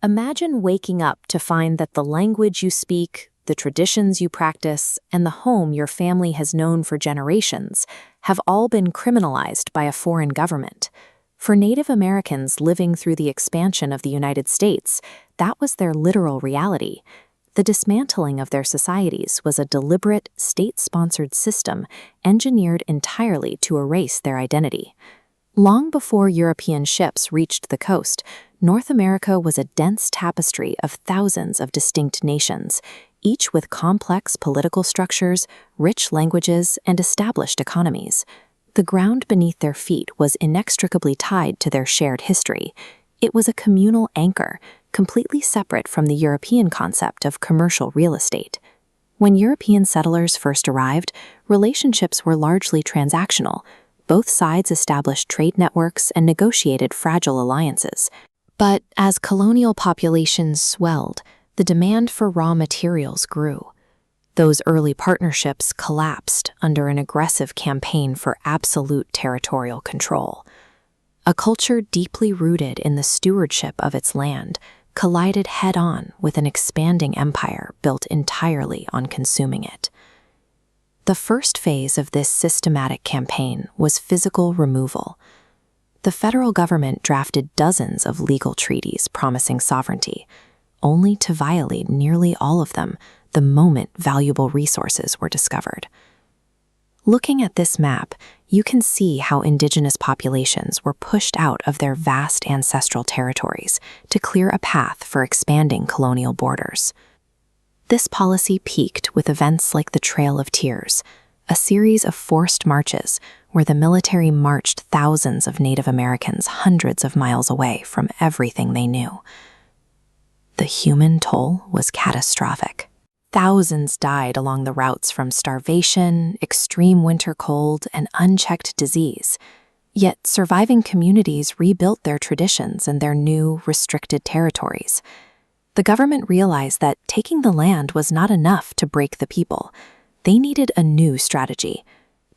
Imagine waking up to find that the language you speak, the traditions you practice, and the home your family has known for generations have all been criminalized by a foreign government. For Native Americans living through the expansion of the United States, that was their literal reality. The dismantling of their societies was a deliberate, state-sponsored system engineered entirely to erase their identity. Long before European ships reached the coast, North America was a dense tapestry of thousands of distinct nations, each with complex political structures, rich languages, and established economies. The ground beneath their feet was inextricably tied to their shared history. It was a communal anchor, completely separate from the European concept of commercial real estate. When European settlers first arrived, relationships were largely transactional. Both sides established trade networks and negotiated fragile alliances. But as colonial populations swelled, the demand for raw materials grew. Those early partnerships collapsed under an aggressive campaign for absolute territorial control. A culture deeply rooted in the stewardship of its land collided head-on with an expanding empire built entirely on consuming it. The first phase of this systematic campaign was physical removal. The federal government drafted dozens of legal treaties promising sovereignty, only to violate nearly all of them the moment valuable resources were discovered. Looking at this map, you can see how indigenous populations were pushed out of their vast ancestral territories to clear a path for expanding colonial borders. This policy peaked with events like the Trail of Tears, a series of forced marches where the military marched thousands of Native Americans hundreds of miles away from everything they knew. The human toll was catastrophic. Thousands died along the routes from starvation, extreme winter cold, and unchecked disease. Yet surviving communities rebuilt their traditions and their new, restricted territories. The government realized that taking the land was not enough to break the people. They needed a new strategy.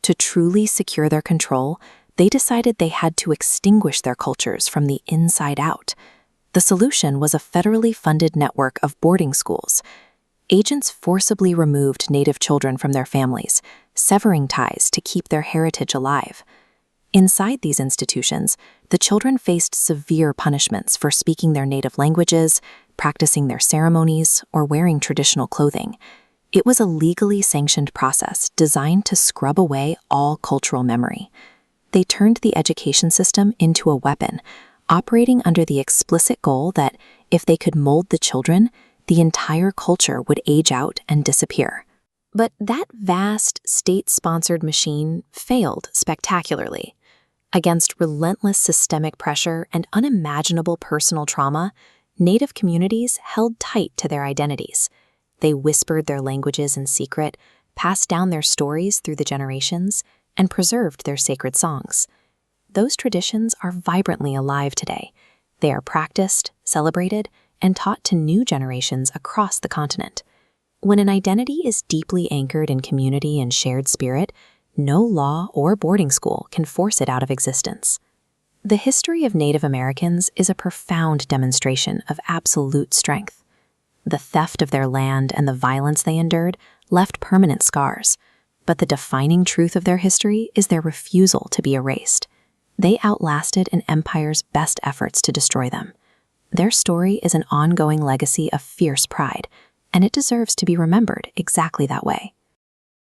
To truly secure their control, they decided they had to extinguish their cultures from the inside out. The solution was a federally funded network of boarding schools. Agents forcibly removed Native children from their families, severing ties to keep their heritage alive. Inside these institutions, the children faced severe punishments for speaking their native languages, practicing their ceremonies, or wearing traditional clothing. It was a legally sanctioned process designed to scrub away all cultural memory. They turned the education system into a weapon, operating under the explicit goal that if they could mold the children, the entire culture would age out and disappear. But that vast, state-sponsored machine failed spectacularly. Against relentless systemic pressure and unimaginable personal trauma, Native communities held tight to their identities. They whispered their languages in secret, passed down their stories through the generations, and preserved their sacred songs. Those traditions are vibrantly alive today. They are practiced, celebrated, and taught to new generations across the continent. When an identity is deeply anchored in community and shared spirit, no law or boarding school can force it out of existence. The history of Native Americans is a profound demonstration of absolute strength. The theft of their land and the violence they endured left permanent scars, but the defining truth of their history is their refusal to be erased. They outlasted an empire's best efforts to destroy them. Their story is an ongoing legacy of fierce pride, and it deserves to be remembered exactly that way.